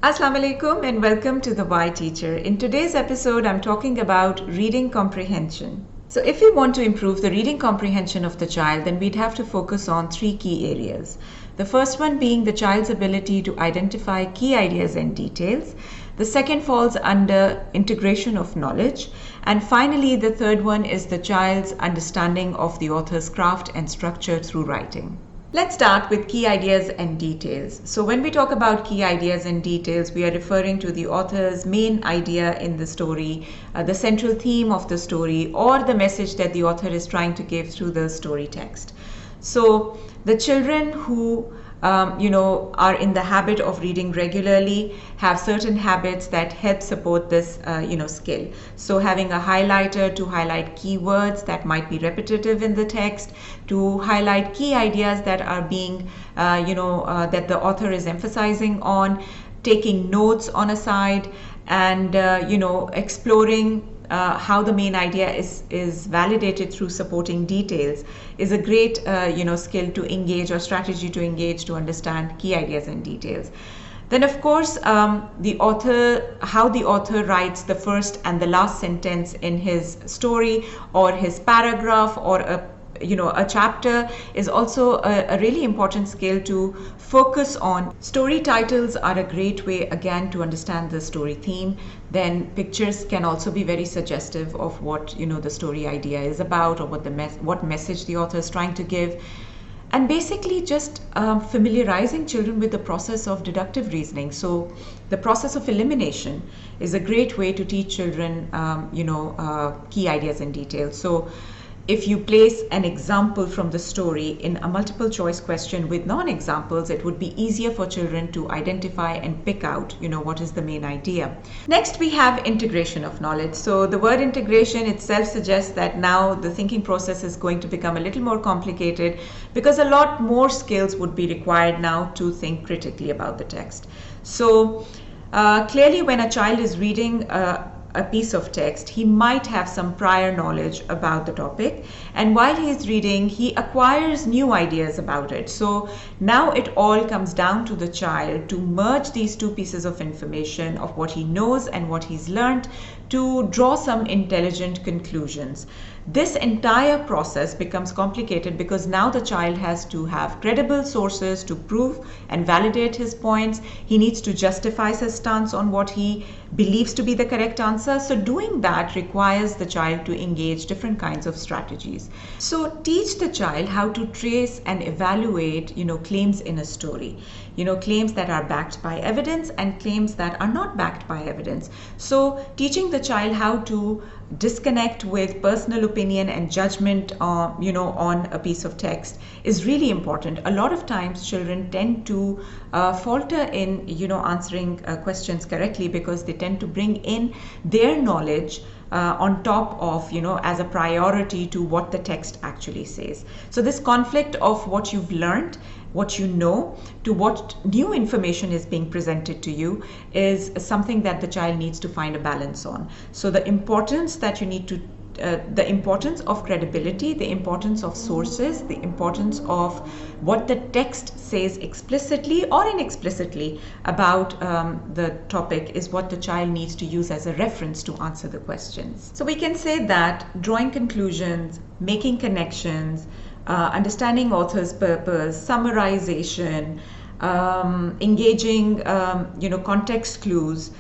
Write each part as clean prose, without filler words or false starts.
Assalamu alaikum and welcome to the Why Teacher. In today's episode, I'm talking about reading comprehension. So if we want to improve the reading comprehension of the child, then we'd have to focus on three key areas. The first one being the child's ability to identify key ideas and details. The second falls under integration of knowledge. And finally, the third one is the child's understanding of the author's craft and structure through writing. Let's start with key ideas and details. So when we talk about key ideas and details, we are referring to the author's main idea in the story, the central theme of the story, or the message that the author is trying to give through the story text. So the children who are in the habit of reading regularly have certain habits that help support this skill. So having a highlighter to highlight keywords that might be repetitive in the text, to highlight key ideas that are being that the author is emphasizing on, taking notes on a side, and exploring how the main idea is validated through supporting details is a great skill to engage, or strategy to engage, to understand key ideas and details. Then of course how the author writes the first and the last sentence in his story or his paragraph or a chapter is also a really important skill to focus on. Story titles are a great way again to understand the story theme. Then pictures can also be very suggestive of what the story idea is about, or what message the author is trying to give. And basically just familiarizing children with the process of deductive reasoning. So the process of elimination is a great way to teach children key ideas and details. So if you place an example from the story in a multiple choice question with non-examples, it would be easier for children to identify and pick out, what is the main idea. Next, we have integration of knowledge. So the word integration itself suggests that now the thinking process is going to become a little more complicated, because a lot more skills would be required now to think critically about the text. So clearly when a child is reading a piece of text, he might have some prior knowledge about the topic, and while he is reading, he acquires new ideas about it. So now it all comes down to the child to merge these two pieces of information, of what he knows and what he's learned, to draw some intelligent conclusions. This entire process becomes complicated because now the child has to have credible sources to prove and validate his points. He needs to justify his stance on what he believes to be the correct answer. So doing that requires the child to engage different kinds of strategies. So teach the child how to trace and evaluate, claims in a story. Claims that are backed by evidence and claims that are not backed by evidence. So teaching the child how to disconnect with personal opinion and judgment on a piece of text is really important. A lot of times children tend to falter in answering questions correctly because they tend to bring in their knowledge on top of, as a priority to what the text actually says. So this conflict of what you've learned, what you know, to what new information is being presented to you is something that the child needs to find a balance on. So the importance that you need to the importance of credibility, the importance of sources, the importance of what the text says explicitly or inexplicitly about the topic is what the child needs to use as a reference to answer the questions. So we can say that drawing conclusions, making connections, understanding author's purpose, summarization, engaging context clues,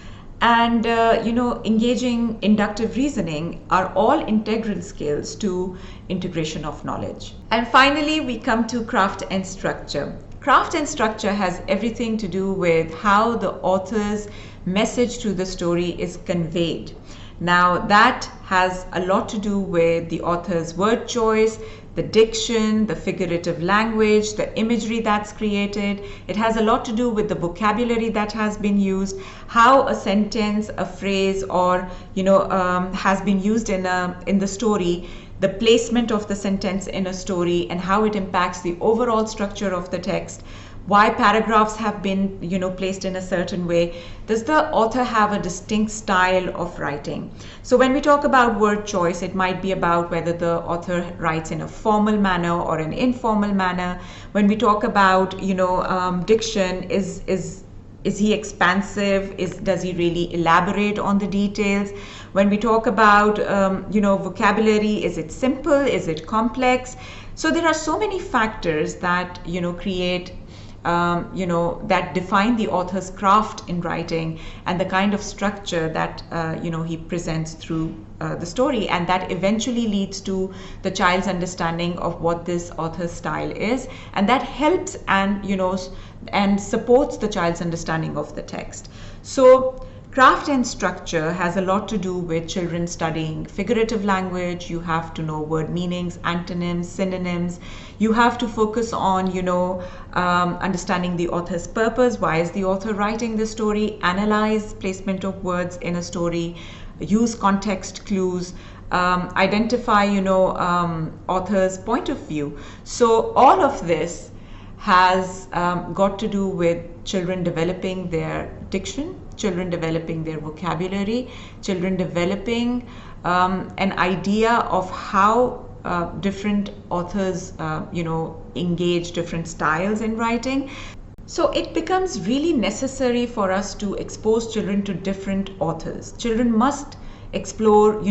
and engaging inductive reasoning are all integral skills to integration of knowledge. And finally, we come to craft and structure. Craft and structure has everything to do with how the author's message to the story is conveyed. Now that has a lot to do with the author's word choice, the diction, the figurative language, the imagery that's created. It has a lot to do with the vocabulary that has been used, how a sentence, a phrase, or has been used in the story, the placement of the sentence in a story, and how it impacts the overall structure of the text. Why paragraphs have been placed in a certain way. Does the author have a distinct style of writing? So when we talk about word choice, it might be about whether the author writes in a formal manner or an informal manner. When we talk about diction, is Is he expansive? Does he really elaborate on the details? When we talk about vocabulary, is it simple? Is it complex? So there are so many factors that create that define the author's craft in writing and the kind of structure that he presents through the story, and that eventually leads to the child's understanding of what this author's style is, and that helps and supports the child's understanding of the text. So craft and structure has a lot to do with children studying figurative language. You have to know word meanings, antonyms, synonyms. You have to focus on, understanding the author's purpose. Why is the author writing the story? Analyze placement of words in a story. Use context clues. Identify, author's point of view. So all of this has got to do with children developing their diction, children developing their vocabulary, children developing an idea of how different authors, engage different styles in writing. So it becomes really necessary for us to expose children to different authors. Children must explore,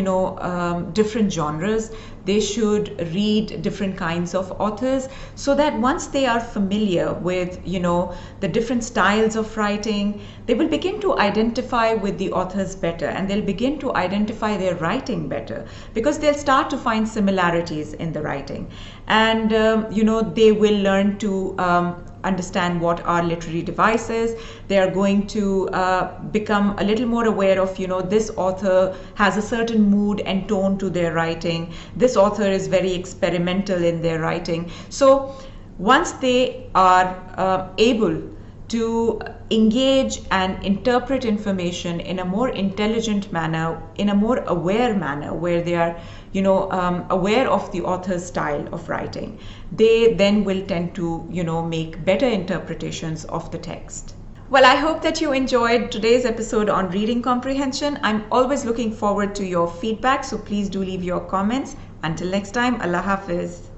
different genres. They should read different kinds of authors, so that once they are familiar with, the different styles of writing, they will begin to identify with the authors better, and they'll begin to identify their writing better, because they'll start to find similarities in the writing. And, they will learn to understand what are literary devices. They are going to become a little more aware of, this author has a certain mood and tone to their writing. This author is very experimental in their writing. So once they are able to engage and interpret information in a more intelligent manner, in a more aware manner, where they are aware of the author's style of writing, they then will tend to make better interpretations of the text. Well, I hope that you enjoyed today's episode on reading comprehension. I'm always looking forward to your feedback, so please do leave your comments. Until next time, Allah Hafiz.